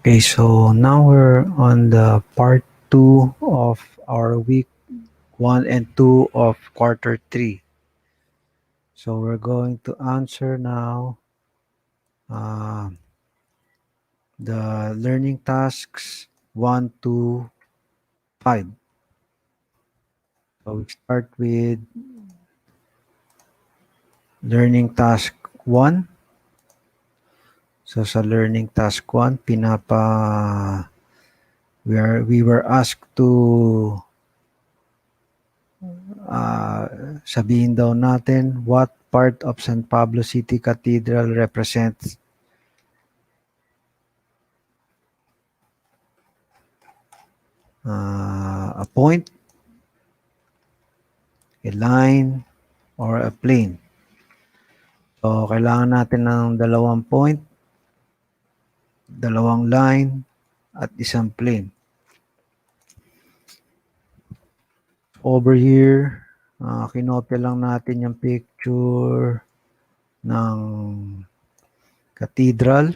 Okay, so now we're on the part 2 of our week 1 and 2 of quarter 3. So we're going to answer now uh, the learning tasks 1 to 5. So we start with learning task 1. So sa learning task 1, we were asked to sabihin daw natin what part of San Pablo City Cathedral represents a point, a line, or a plane. So, kailangan natin ng dalawang point, dalawang line, at isang plane. Over here, kinopya lang natin yung picture ng cathedral.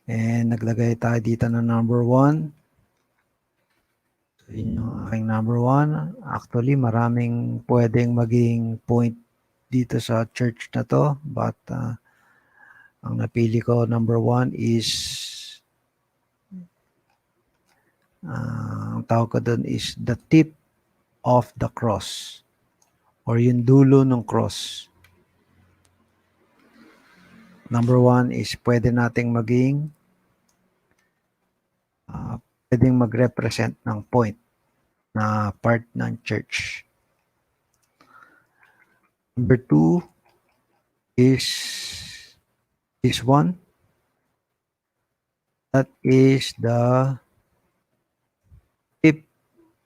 And naglagay tayo dito ng number 1. So, yun yung aking number 1. Actually, maraming pwedeng maging point dito sa church na to. But, ang napili ko, number 1 is, ang tawag ko doon is the tip of the cross. Or yung dulo ng cross. Number 1 is pwede nating maging pwedeng mag-represent ng point na part ng church. Number 2 is this one. That is the tip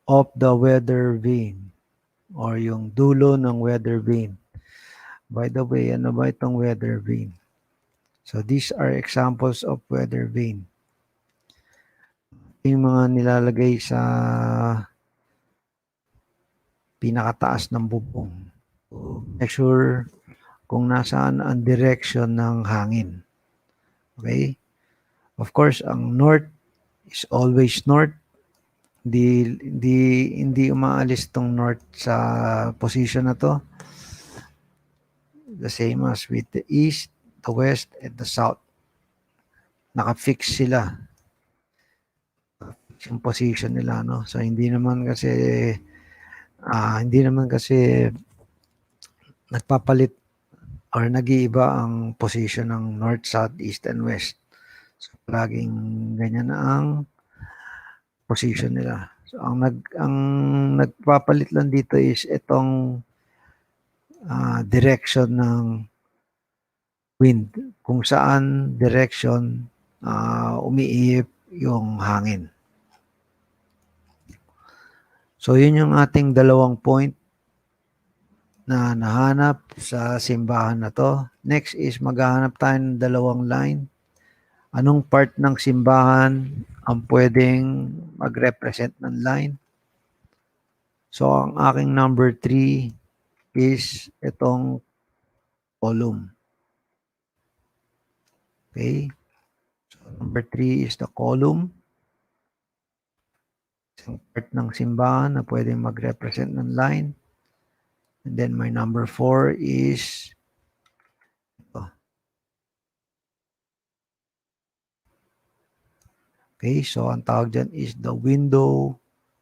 of the weather vane or yung dulo ng weather vane. By the way, ano ba itong weather vane? So these are examples of weather vane. Yung mga nilalagay sa pinakataas ng bubong. Make sure kung nasaan ang direction ng hangin. Okay? Of course, ang north is always north. Hindi umaalis tong north sa position na to. The same as with the east, the west, and the south. Naka-fix sila. Yung position nila, no? So, hindi naman kasi nagpapalit or nag-iiba ang position ng north, south, east, and west. So, laging ganyan na ang position nila. So, ang nagpapalit lang dito is itong direction ng wind. Kung saan direction umiihip yung hangin. So, yun yung ating dalawang point na nahanap sa simbahan na to. Next is maghahanap tayo ng dalawang line. Anong part ng simbahan ang pwedeng mag-represent ng line? So, ang aking number 3 is itong column. Okay? So, number 3 is the column. Isang part ng simbahan na pwedeng mag-represent ng line. And then my number 4 is ito. Okay, so ang tawag dyan is the window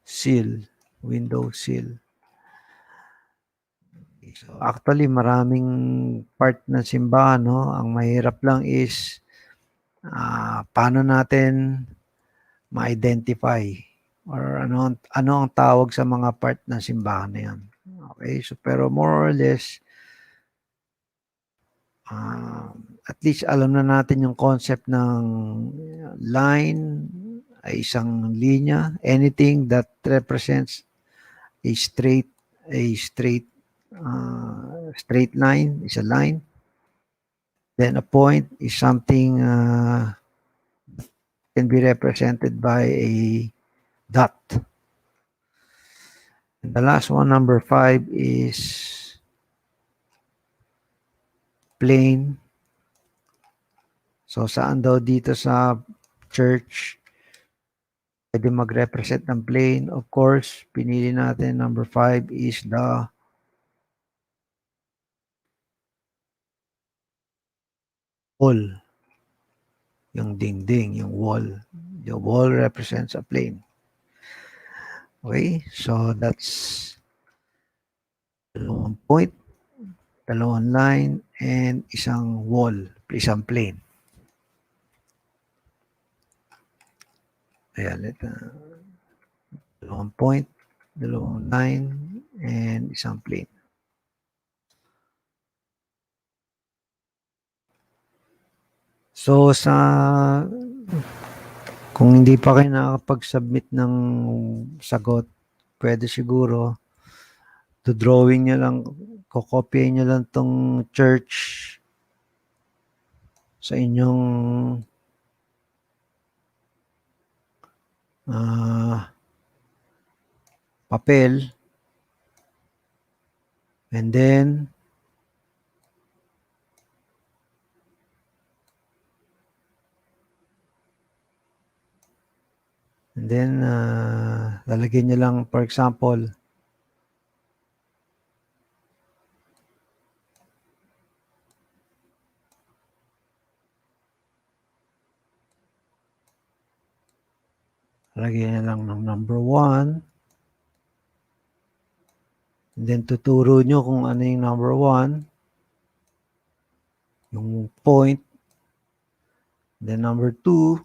sill. Window sill. Okay, so actually, maraming part ng simbahan, no? Ang mahirap lang is paano natin ma-identify or ano ang tawag sa mga part ng simbahan na yan. Okay, so pero more or less, at least alam na natin yung concept ng line ay isang linya. Anything that represents a straight line is a line. Then a point is something can be represented by a dot. And the last one, number 5, is plane. So, saan daw dito sa church pwede mag-represent ng plane? Of course, pinili natin number 5 is the wall. Yung dingding, yung wall. The wall represents a plane. Okay, so that's dalawang point, dalawang line, and isang wall, isang plane. Ayan, dalawang point, dalawang line, and isang plane. So, kung hindi pa kayo nakakapag-submit ng sagot, pwede siguro, to drawing nyo lang, kokopyahin nyo lang tong church sa inyong papel, and then lalagyan nyo lang, for example, lalagyan nyo lang ng number 1, and then tuturo nyo kung ano yung number 1, yung point, then number 2,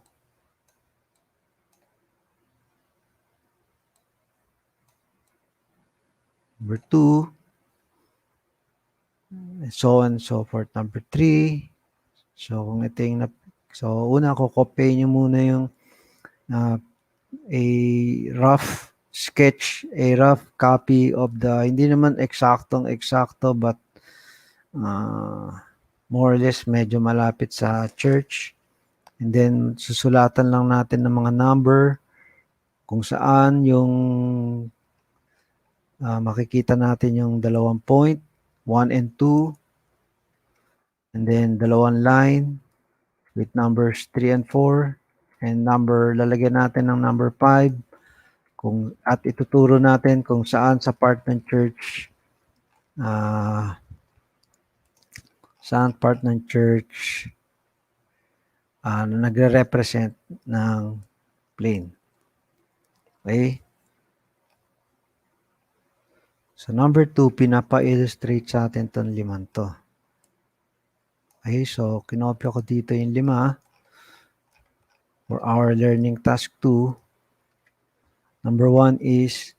so on and so forth. Number 3, so kung ito yung so una ko copy nyo muna yung a rough sketch, a rough copy of the, hindi naman eksakto but more or less medyo malapit sa church, and then susulatan lang natin ng mga number kung saan yung makikita natin yung dalawang point, 1 and 2, and then dalawang line with numbers 3 and 4, and lalagyan natin ng number 5, at ituturo natin kung saan sa part ng church na nagre-represent ng plane. Okay? So, number 2, pinapa-illustrate sa atin itong 5 to. Okay, so, kinopya ko dito yung 5 for our learning task 2. Number 1 is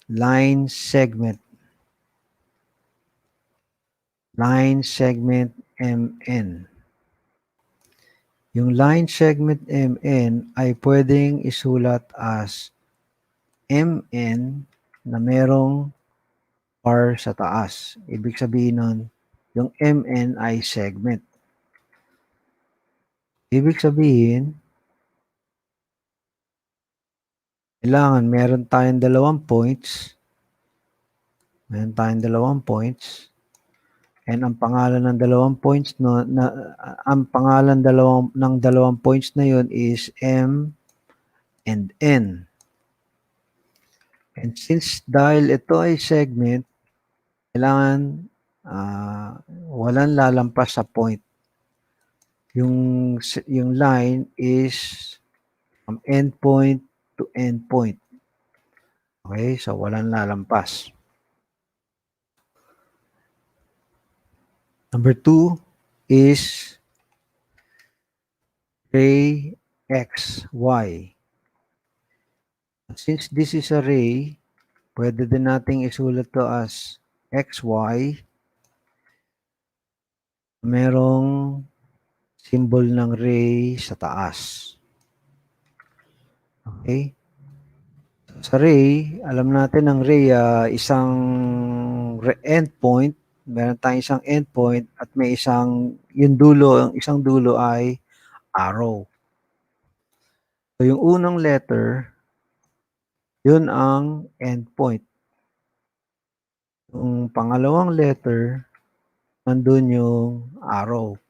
line segment. Line segment MN. Yung line segment MN ay pwedeng isulat as MN na merong bar sa taas. Ibig sabihin nun, yung MN ay segment. Ibig sabihin, kailangan meron tayong dalawang points. And ang pangalan ng dalawang points ang pangalan ng dalawang points na yun is M and N. And since dahil ito ay segment, kailangan walang lalampas sa point. Yung line is from end point to end point. Okay, so walang lalampas. Number 2 is ray X, Y. Since this is a ray, pwede din nating isulat to as XY. Merong symbol ng ray sa taas. Okay? Sa ray, alam natin ang ray, isang endpoint. Meron tayong isang endpoint at may isang dulo ay arrow. So, yung unang letter, yun ang endpoint. Yung pangalawang letter, nandun yung arrow.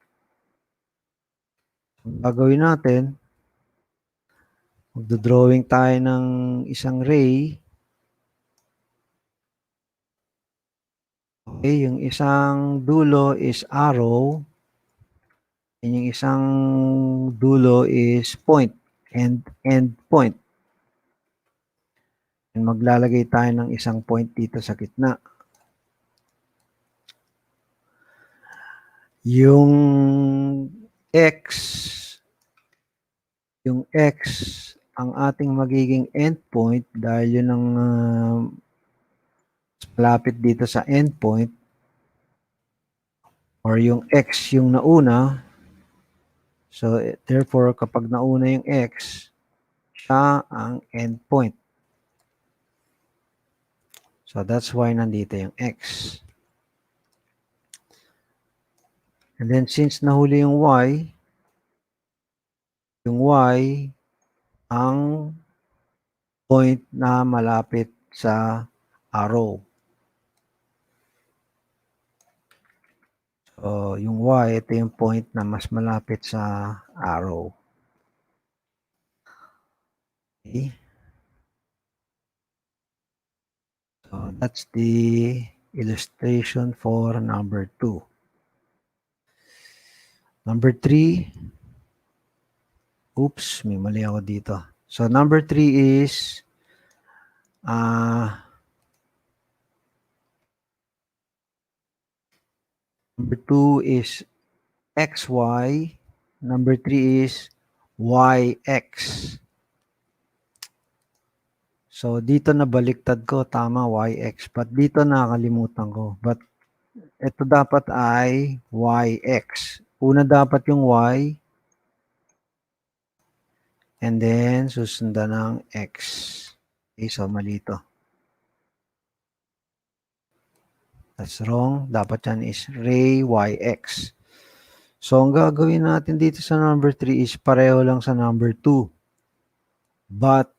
Gagawin natin, magdodrawing tayo ng isang ray. Okay, yung isang dulo is arrow. And yung isang dulo is point, end point. And maglalagay tayo ng isang point dito sa gitna. Yung x, ang ating magiging endpoint dahil yun ang malapit dito sa endpoint, or yung x yung nauna. So, therefore, kapag nauna yung x, siya ang endpoint. So, that's why nandito yung x. And then, since nahuli yung y ang point na malapit sa arrow. So, yung y, ito yung point na mas malapit sa arrow. Okay. So, that's the illustration for number 2. Number 3, oops, may mali ako dito. So, number 3 is number 2 is xy. Number 3 is yx. So, dito nabaliktad ko, tama, yx. But dito nakakalimutan ko. But, ito dapat ay yx. Una dapat yung y. And then, susundan ng x. Okay, so mali ito. That's wrong. Dapat yan is ray yx. So, ang gagawin natin dito sa number 3 is pareho lang sa number 2. But,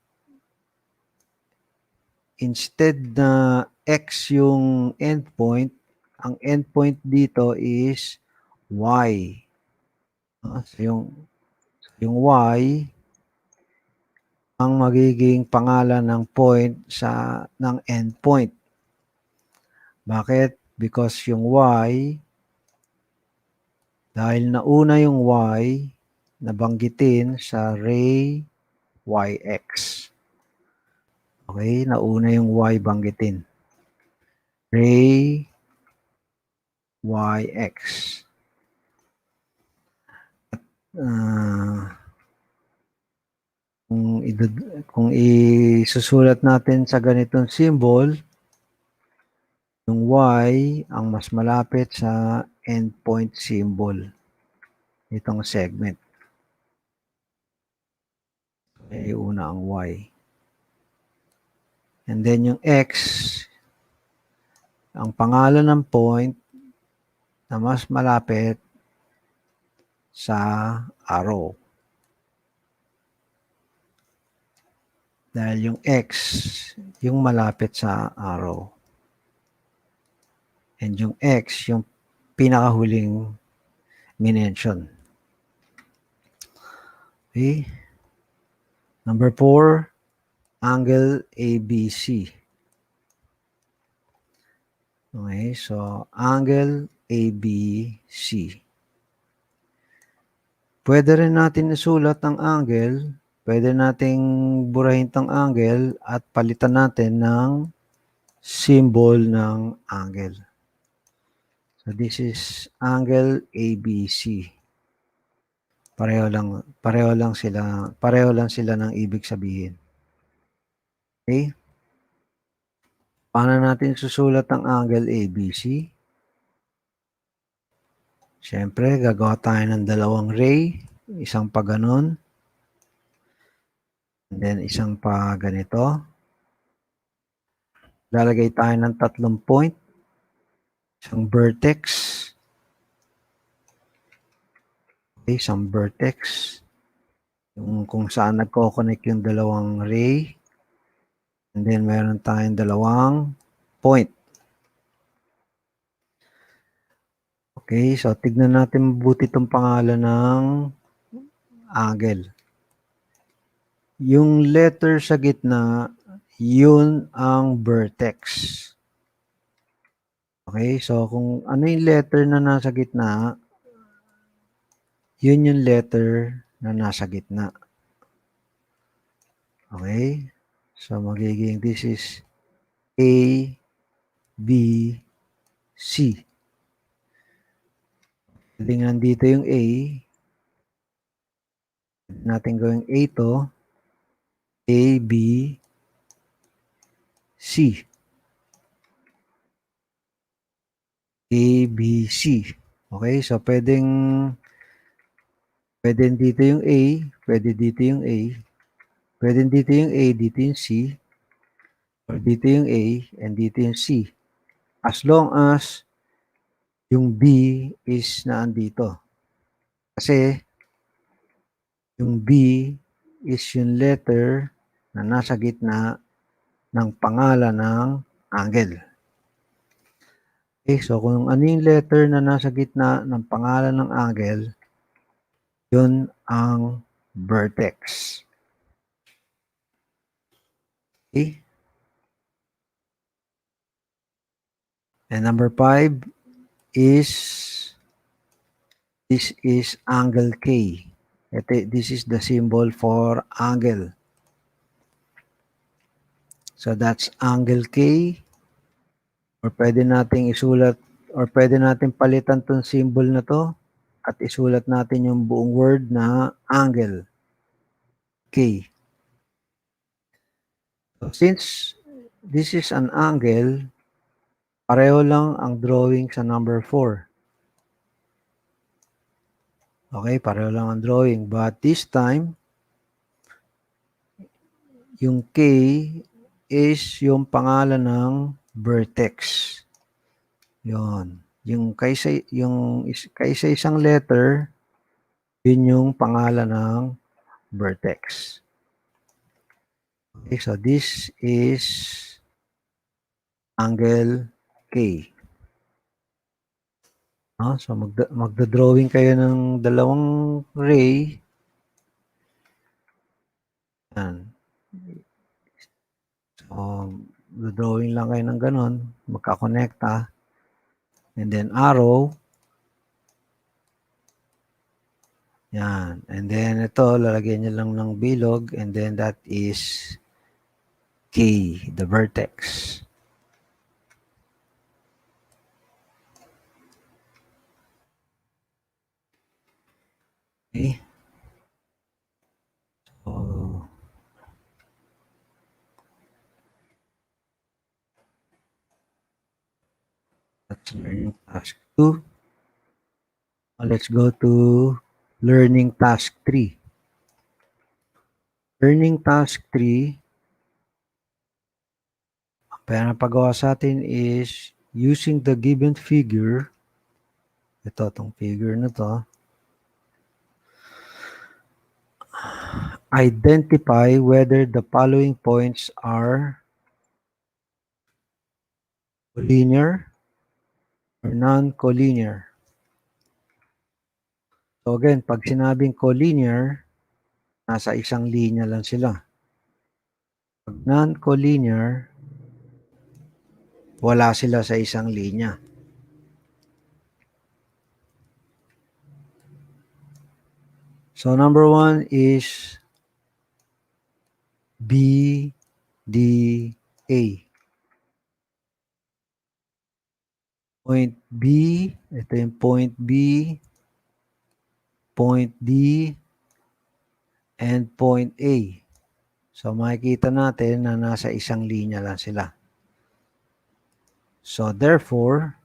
instead na x yung endpoint, ang endpoint dito is y. So, yung y ang magiging pangalan ng point ng endpoint. Bakit? Because yung y, dahil nauna yung y, nabanggitin sa ray yx. Okay, nauna yung y banggitin. Ray yx. Kung isusulat natin sa ganitong symbol, yung y ang mas malapit sa endpoint symbol itong segment. Okay, una ang y. And then yung x, ang pangalan ng point na mas malapit sa arrow. Dahil yung x, yung malapit sa arrow. And yung x, yung pinakahuling minention. Okay. Number 4, angle ABC. Okay, so angle ABC. Pwede rin natin isulat ang angle. Pwede nating burahin tong angle at palitan natin ng symbol ng angle. So this is angle ABC. Pareho lang sila ng ibig sabihin. Okay? Paano natin susulat ang angle ABC? Siyempre, gagawa tayo ng dalawang ray, isang pa ganun, and then isang pa ganito. Lalagay tayo ng tatlong point, isang vertex, okay, isang vertex, yung kung saan nagko-connect yung dalawang ray, and then meron tayong dalawang point. Okay, so tignan natin mabuti itong pangalan ng angle. Yung letter sa gitna, yun ang vertex. Okay, so kung ano yung letter na nasa gitna, yun yung letter na nasa gitna. Okay, so magiging this is A, B, C. Pwede nandito yung A, pwede natin gawing A to, A, B, C. A, B, C. Okay, so pwede dito yung A, pwede dito yung A, pwede dito yung A, dito yung C, or dito yung A, and dito yung C. As long as yung B is naandito. Kasi yung B is yung letter na nasa gitna ng pangalan ng angle. Okay, so kung ano yung letter na nasa gitna ng pangalan ng angle, yun ang vertex. Okay? And number 5 is, this is angle K. This is the symbol for angle. So that's angle K. Or pwede nating isulat, or pwede nating palitan tong symbol na to at isulat natin yung buong word na angle. K. So since this is an angle, pareho lang ang drawing sa number 4. Okay, pareho lang ang drawing. But this time, yung K is yung pangalan ng vertex. Yun. Yung kaysa isang letter, yun yung pangalan ng vertex. Okay, so this is angle K. So magda-drawing kayo ng dalawang ray. Yan. So, drawing lang kayo ng ganon, magkakonekta. And then arrow. Yan. And then ito, lalagyan nyo lang ng bilog. And then that is K, the vertex. Okay. So, that's learning task 2. Let's go to learning task 3. Learning task 3, ang pagawa sa atin is using the given figure. Ito, itong figure na to. Identify whether the following points are collinear or non-collinear. So again, pag sinabing collinear, nasa isang linya lang sila. Pag non-collinear, wala sila sa isang linya. So number 1 is B, D, A. Point B, ito yung point B, point D, and point A. So makikita natin na nasa isang linya lang sila. So therefore,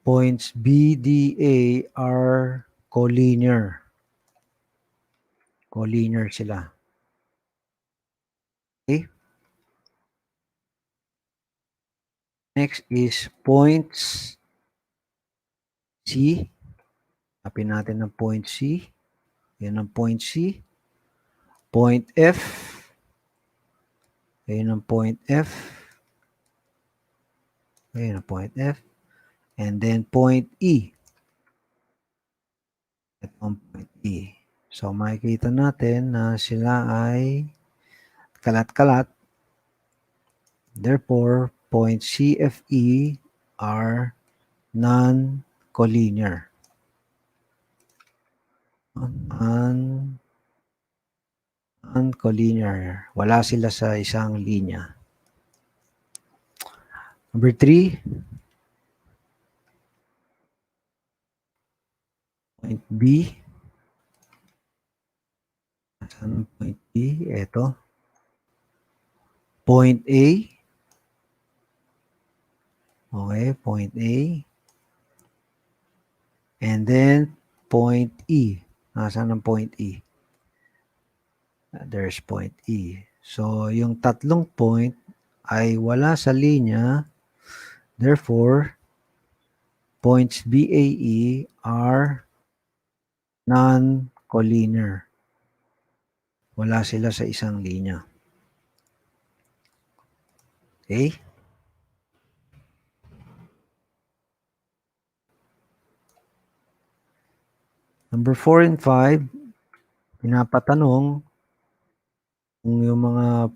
points B, D, A are collinear. Collinear sila. Okay? Next is points C. Hanapin natin ng point C. Yan ang point C. Point F. Yan ang point F. Yan ang point F. And then point E. Itong point E. So, makikita natin na sila ay kalat-kalat. Therefore, points CFE are non-collinear. Non-collinear. Wala sila sa isang linya. Number 3, point B. Saan ang point B? Ito. Point A. Okay, point A. And then, point E. Nasaan ang point E? There's point E. So, yung tatlong point ay wala sa linya. Therefore, points BAE are non-collinear. Wala sila sa isang linya. Okay? Number 4 and 5, pinapatanong kung yung mga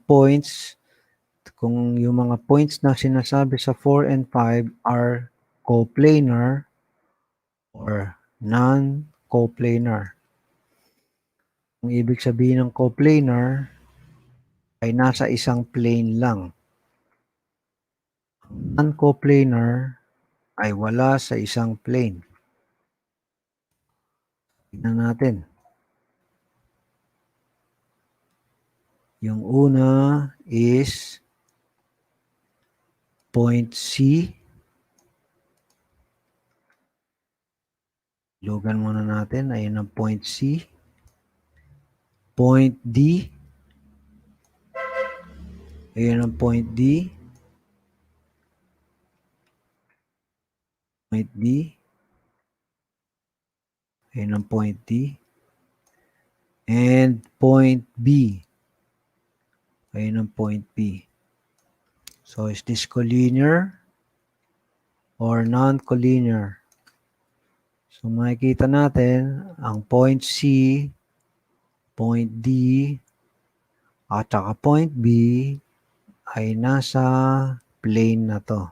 points na sinasabi sa 4 and 5 are coplanar or non-coplanar. Ang ibig sabihin ng coplanar ay nasa isang plane lang. Non-coplanar ay wala sa isang plane. Tignan natin. Yung una is point C. Lugan muna natin. Ayun ang point C. Point D. Ayun ang point D. Point D. Ayun ang point D. And point B. Ayun ang point B. So, is this collinear or non-collinear? So, makikita natin ang point C, point D, at saka point B ay nasa plane na to.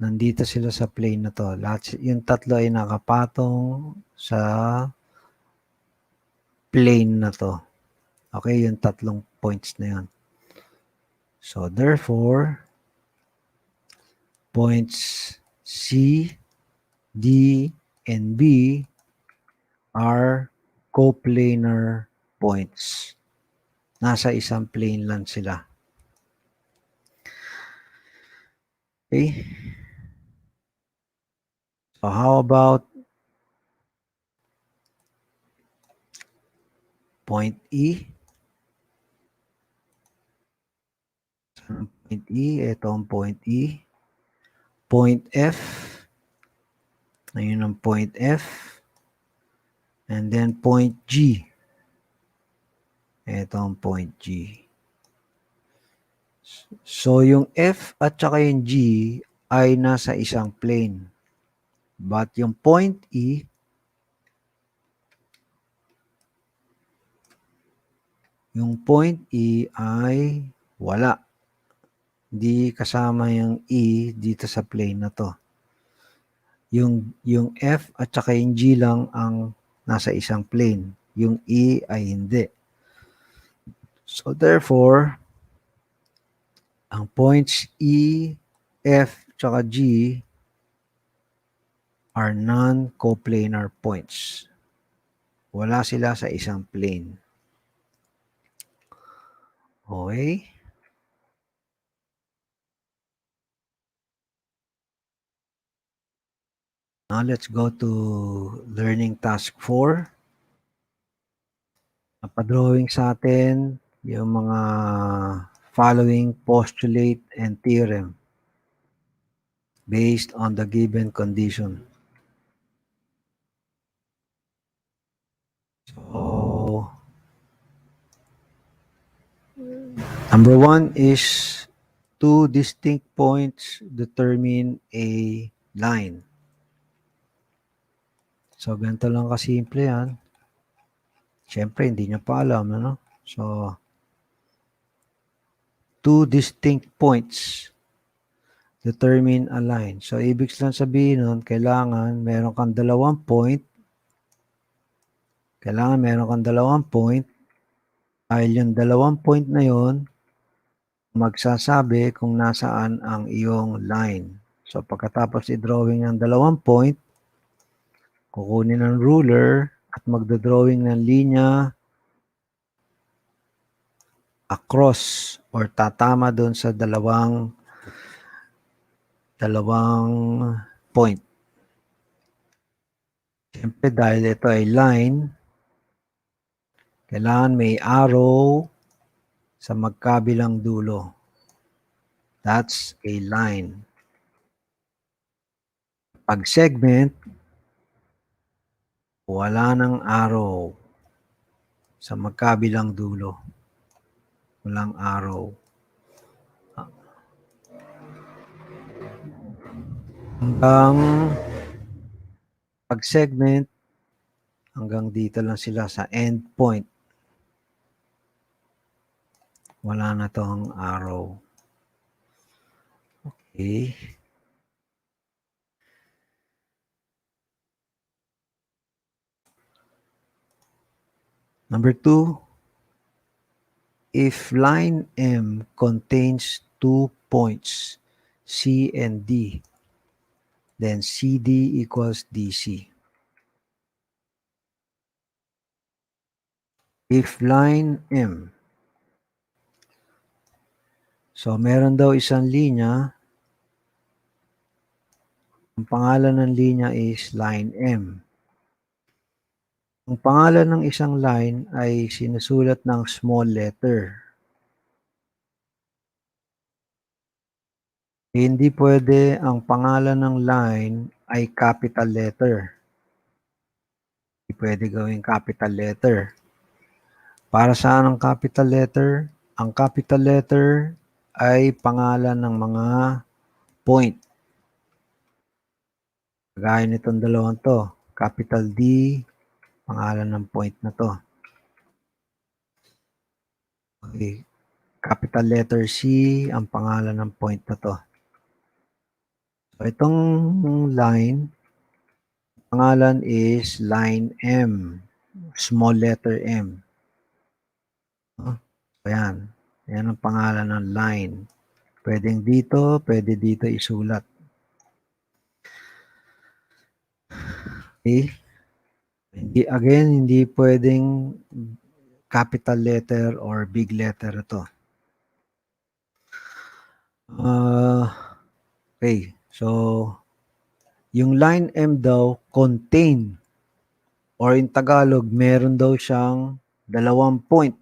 Nandito sila sa plane na to. Lahat, yung tatlo ay nakapatong sa plane na to. Okay, yung tatlong points na yan. So, therefore, points C, D, and B are coplanar points. Nasa isang plane lang sila. Okay? So, how about point E? Point E, ito ang point E. Point F, ayun ang point F. And then point G. Ito ang point G. So, yung F at saka yung G ay nasa isang plane. But yung point E, ay wala. Di kasama yung E dito sa plane na to. Yung F at saka yung G lang ang nasa isang plane. Yung E ay hindi. So, therefore, ang points E, F, tsaka G are non-coplanar points. Wala sila sa isang plane. Okay? Now, let's go to learning task 4. Napadrawing sa atin yung mga following postulate and theorem based on the given condition. So, number 1 is two distinct points determine a line. So, ganito lang kasimple yan. Siyempre, hindi niya pa alam, ano? So, two distinct points determine a line. So, ibig lang sabihin nun, kailangan meron kang dalawang point. Kailangan meron kang dalawang point. Dahil yung dalawang point na yon magsasabi kung nasaan ang iyong line. So, pagkatapos i-drawing ng dalawang point, kukunin ng ruler at magdodrawing ng linya across or tatama doon sa dalawang point. Siyempre, dahil ito ay line, kailangan may arrow sa magkabilang dulo. That's a line. Pag segment, wala ng arrow sa magkabilang dulo. Walang arrow. Hanggang pag segment, hanggang dito lang sila sa end point. Wala na tong arrow. Okay. Number 2, if line M contains 2 points, C and D, then CD equals DC. If line M, so meron daw isang linya, ang pangalan ng linya is line M. Ang pangalan ng isang line ay sinusulat ng small letter. Hindi pwede ang pangalan ng line ay capital letter. Hindi pwede gawing capital letter. Para saan ang capital letter? Ang capital letter ay pangalan ng mga point. Kagaya nitong dalawang to. Capital D, pangalan ng point na to. Okay. Capital letter C, ang pangalan ng point na to. So, itong line, pangalan is line M. Small letter M. Ayan. Ayan ang pangalan ng line. Pwedeng dito, pwede dito isulat. Okay? Hindi pwedeng capital letter or big letter ito. Okay. So, yung line M daw contain or in Tagalog, meron daw siyang dalawang point.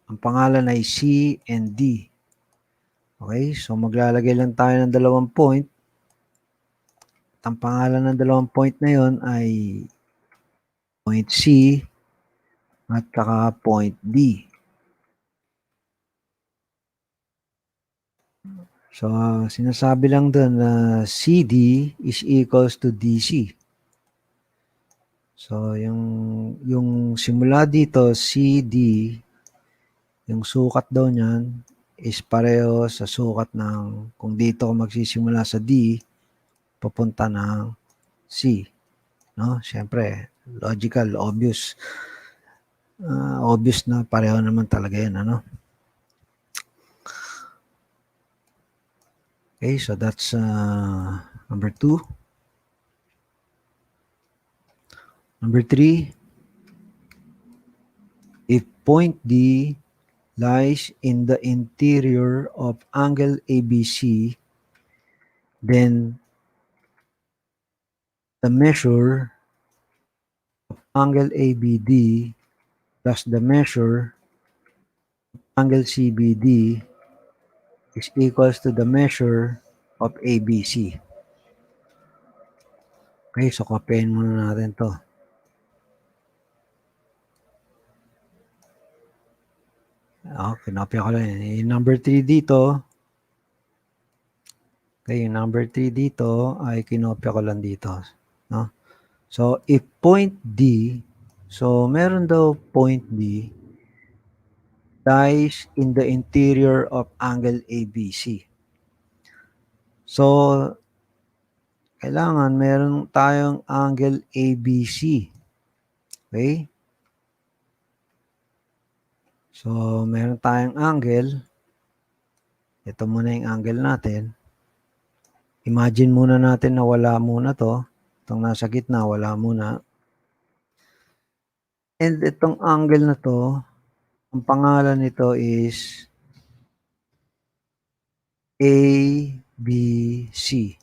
Ang pangalan ay C and D. Okay, so maglalagay lang tayo ng dalawang point. At ang pangalan ng dalawang point na yon ay point C at saka point D. So, sinasabi lang doon na CD is equals to DC. So, yung simula dito, CD, yung sukat daw niyan is pareho sa sukat ng, kung dito ko magsisimula sa D, papunta ng C. No? Siyempre, logical, obvious. Obvious na pareho naman talaga yan, ano? Okay, so that's number 2. Number 3, if point D lies in the interior of angle ABC, then the measure of angle ABD plus the measure of angle CBD is equals to the measure of ABC. Okay, so kopyahin muna natin to. Kinopya ko lang. Yung number 3 dito, okay, yung number 3 dito ay kinopya ko lang dito. No? So, if point D, so meron daw point D lies in the interior of angle ABC. So, kailangan meron tayong angle ABC. Okay? So, meron tayong angle. Ito muna yung angle natin. Imagine muna natin na wala muna to. Itong nasa gitna, wala muna. And itong angle na to, ang pangalan nito is ABC.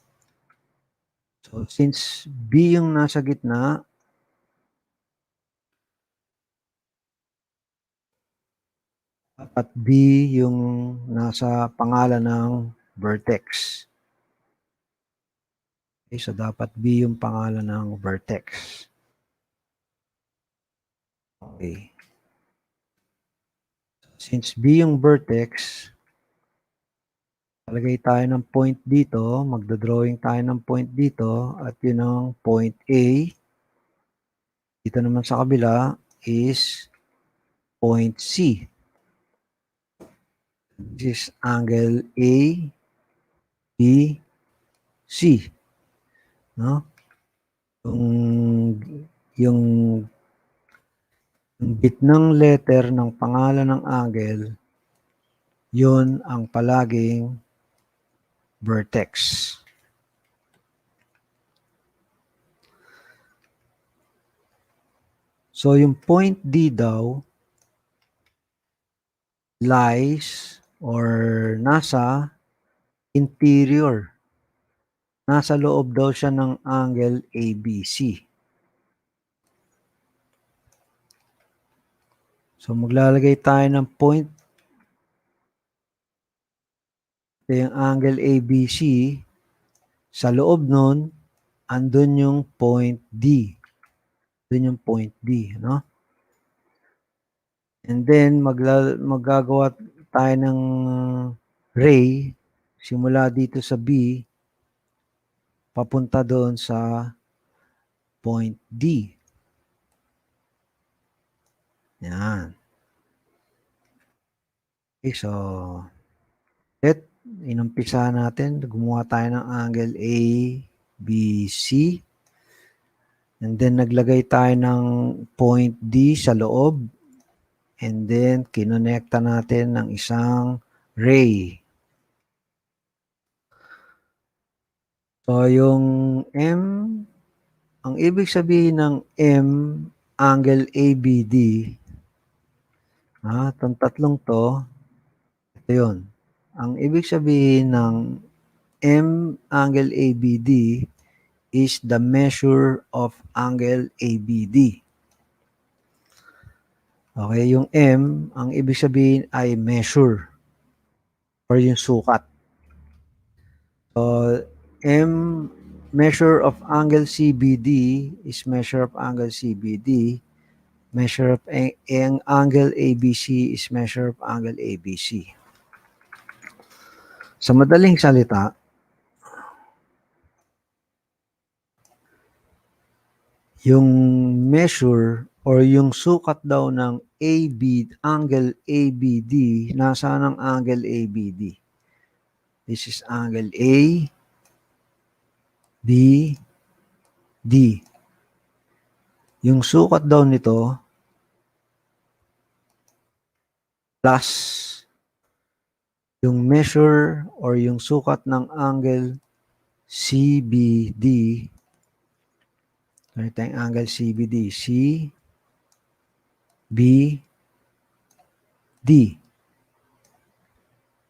So, since B yung nasa gitna, dapat B yung nasa pangalan ng vertex. Okay, so dapat B yung pangalan ng vertex. Okay. Since B yung vertex, talagay tayo ng point dito, magdodrawing tayo ng point dito, at yun ang point A. Dito naman sa kabila is point C. This is angle A, B, C. No? Yung gitnang letter ng pangalan ng angle, yun ang palaging vertex. So, yung point D daw lies or nasa interior. Nasa loob daw siya ng angle ABC. So, maglalagay tayo ng point. Ito yung angle ABC. Sa loob nun, andun yung point D. Andun yung point D, no? And then, maggagawa tayo ng ray simula dito sa B papunta doon sa point D. Yan. Okay, so inumpisa natin. Gumawa tayo ng angle A, B, C. And then, naglagay tayo ng point D sa loob. And then, kinonekta natin ng isang ray. So, yung M, ang ibig sabihin ng M, angle ABD, itong tatlong to, ito yun. Ang ibig sabihin ng M, angle ABD, is the measure of angle ABD. Okay, yung M, ang ibig sabihin ay measure or yung sukat. So, M, measure of angle CBD is measure of angle CBD. Measure of angle ABC is measure of angle ABC. Sa madaling salita, yung measure or yung sukat daw ng angle ABD, nasa ng angle ABD? This is angle A, B, D. Yung sukat daw nito plus yung measure or yung sukat ng angle CBD. Ito yung angle CBD. C, B, D.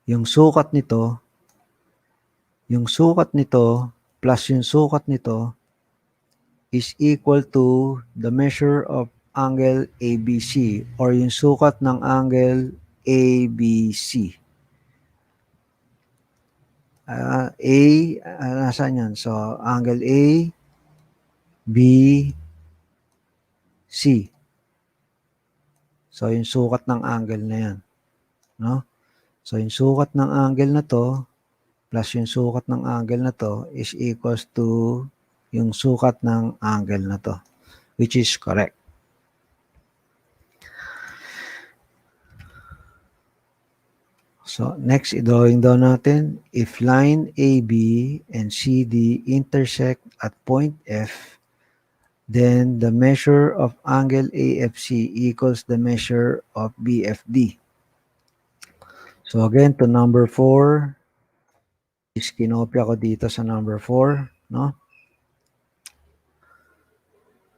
Yung sukat nito plus yung sukat nito is equal to the measure of angle ABC or yung sukat ng angle ABC. Nasaan yan? So, angle A, B, C. So, yung sukat ng angle na yan. No? So, yung sukat ng angle na to plus yung sukat ng angle na to is equals to yung sukat ng angle na to, which is correct. So, next, i-drawing daw natin, if line AB and CD intersect at point F, then the measure of angle AFC equals the measure of BFD. So, again, to number 4, is kinopya ko dito sa number 4, no?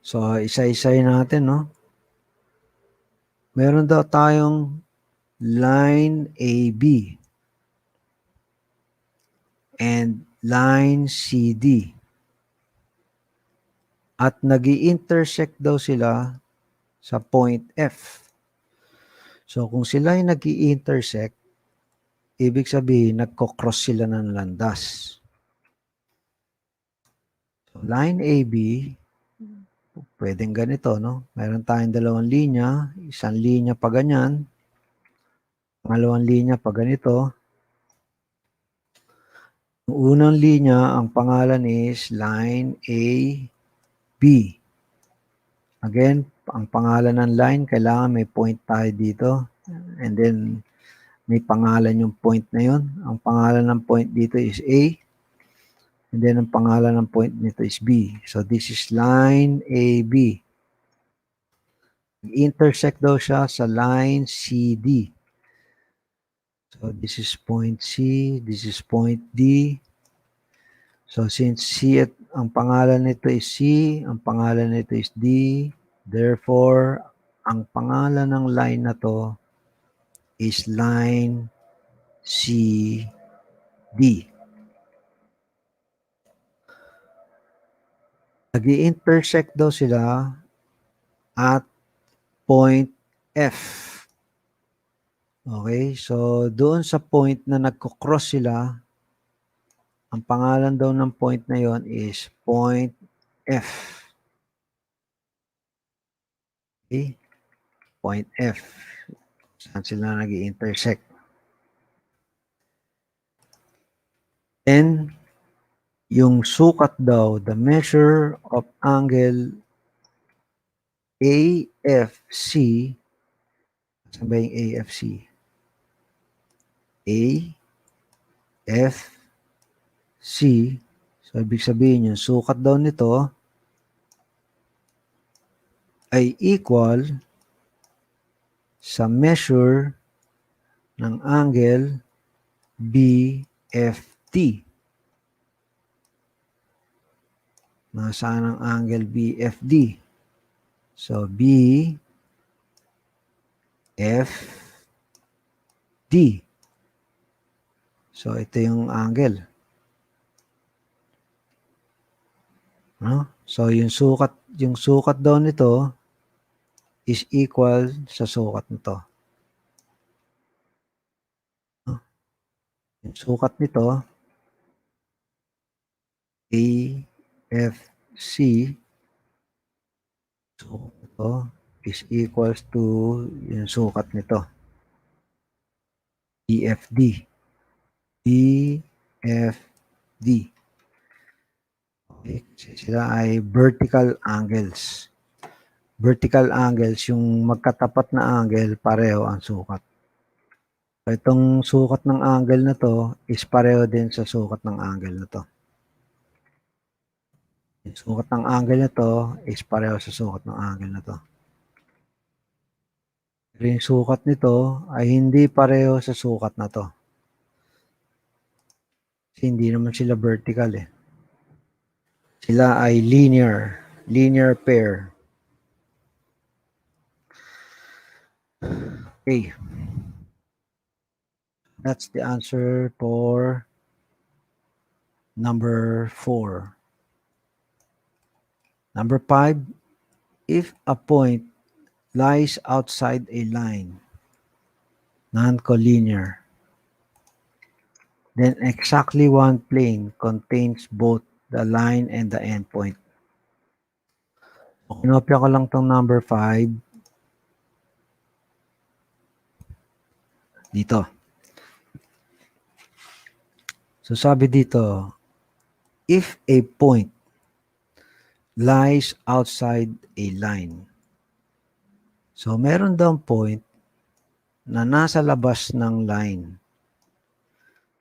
So, isa-isay natin, no? Meron daw tayong line AB and line CD. At nag-i-intersect daw sila sa point F. So, kung sila ay nag-i-intersect, ibig sabihin, nagko-cross sila ng landas. So, line AB, pwedeng ganito, no? Meron tayong dalawang linya, isang linya pa ganyan, pangalawang linya pa ganito. Yung unang linya, ang pangalan is line AB. Again, ang pangalan ng line, kailangan may point tayo dito. And then, may pangalan yung point na yun. Ang pangalan ng point dito is A. And then, ang pangalan ng point nito is B. So, this is line AB. Intersect daw siya sa line CD. So, this is point C. This is point D. So, since C at ang pangalan nito is C, ang pangalan nito is D, therefore, ang pangalan ng line na to is line CD. Nag-i-intersect daw sila at point F. Okay, so doon sa point na nagko-cross sila, ang pangalan daw ng point na yon is point F. Okay, point F. Saan sila nag-i-intersect? Then, yung sukat daw, the measure of angle AFC, saan ba yung AFC? AFC, so ibig sabihin yung sukat daw nito ay equal sa measure ng angle BFT. Nasaan ang angle BFD? So, BFD. So, ito yung angle. No? So, yung sukat daw nito is equal sa sukat nito. No? Yung sukat nito, AFC, sukat nito is equals to yung sukat nito, BFD. BFD. Okay. Sila ay vertical angles. Vertical angles, yung magkatapat na angle, pareho ang sukat. So, itong sukat ng angle na to is pareho din sa sukat ng angle na to. Yung sukat ng angle na to is pareho sa sukat ng angle na to. Pero yung sukat nito ay hindi pareho sa sukat na to. Kasi hindi naman sila vertical eh. Sila ay linear pair. Okay. That's the answer for number 4. Number 5, if a point lies outside a line, non-collinear, then exactly one plane contains both the line and the endpoint. Kinopya ko lang tong number 5 dito. So sabi dito, if a point lies outside a line. So, meron daw point na nasa labas ng line.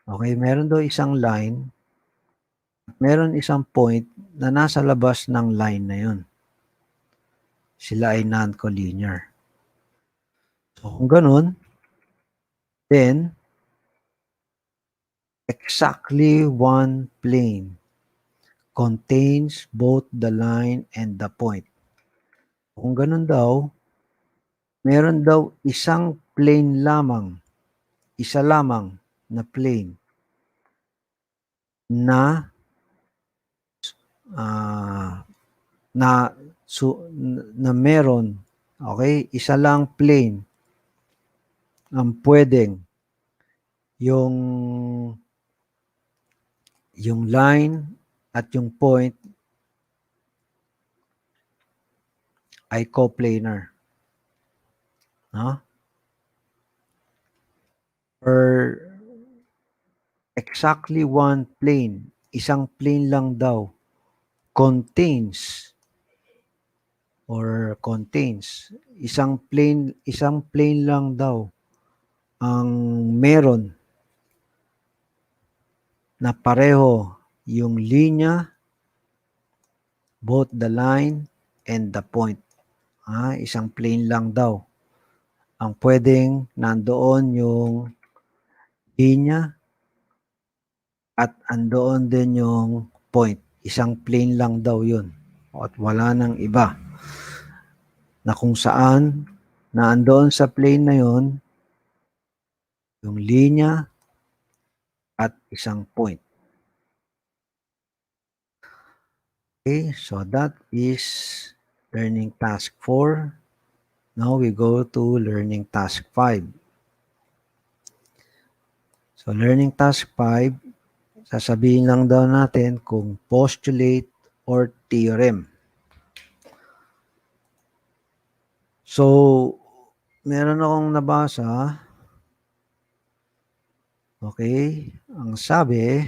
Okay, meron daw isang line, meron isang point na nasa labas ng line na yun. Sila ay non-collinear. So, kung ganun, then, exactly one plane contains both the line and the point. Kung ganun daw, meron daw isang plane lamang, isa lamang na plane na na na meron, okay, isa lang plane ang pwedeng yung line at yung point ay coplanar. No? Or exactly one plane, isang plane lang daw contains isang plane lang daw ang meron na pareho yung linya, both the line and the point. Isang plane lang daw ang pwedeng nandoon yung linya at andoon din yung point. Isang plane lang daw yun. At wala nang iba. Na kung saan na andoon sa plane na yun, yung linya at isang point. Okay, so that is learning task 4. Now we go to learning task 5. So learning task 5, sasabihin lang daw natin kung postulate or theorem. So, meron akong nabasa. Okay, ang sabi,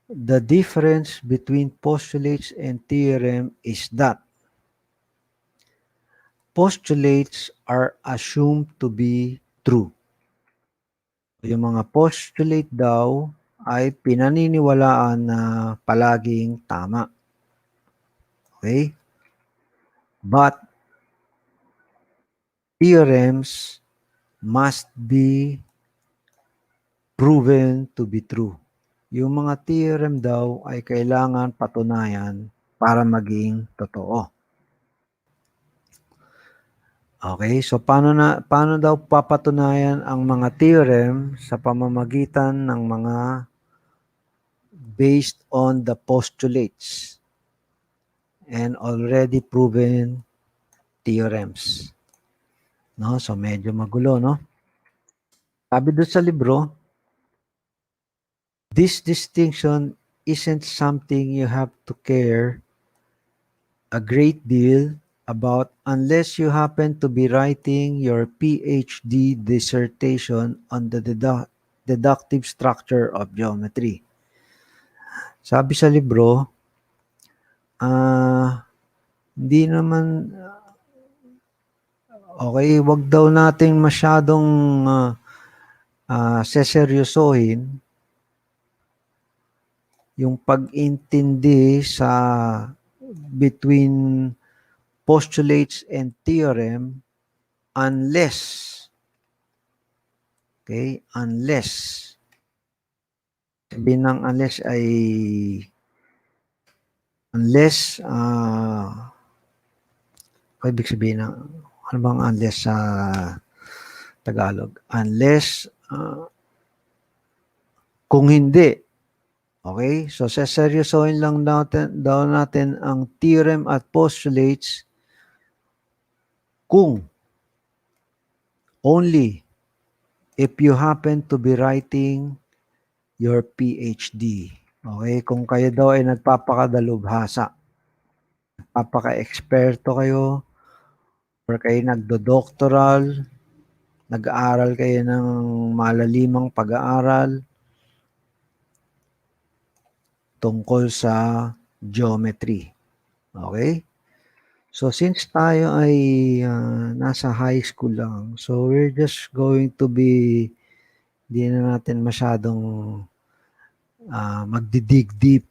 the difference between postulates and theorem is that postulates are assumed to be true. Yung mga postulate daw ay pinaniniwalaan na palaging tama. Okay? But theorems must be proven to be true. Yung mga theorem daw ay kailangan patunayan para maging totoo. Okay, so paano daw papatunayan ang mga theorem sa pamamagitan ng mga based on the postulates and already proven theorems. No, so medyo magulo, no? Sabi doon sa libro, this distinction isn't something you have to care a great deal about unless you happen to be writing your PhD dissertation on the deductive structure of geometry. Sabi sa libro, hindi naman, okay, wag daw natin masyadong seseryosohin yung pag-intindi sa between postulates and theorem unless sabihin ng unless ay ibig sabihin ng ano bang unless sa Tagalog? Unless kung hindi, okay, so seseryosohin lang daw natin ang theorem at postulates kung only if you happen to be writing your PhD. Okay, kung kayo daw ay nagpapakadalubhasa, nagpapaka-eksperto kayo, or kayo nagdo-doctoral, nag-aaral kayo ng malalimang pag-aaral tungkol sa geometry. Okay? So, since tayo ay nasa high school lang, so we're just going to be, di na natin masyadong magdidig deep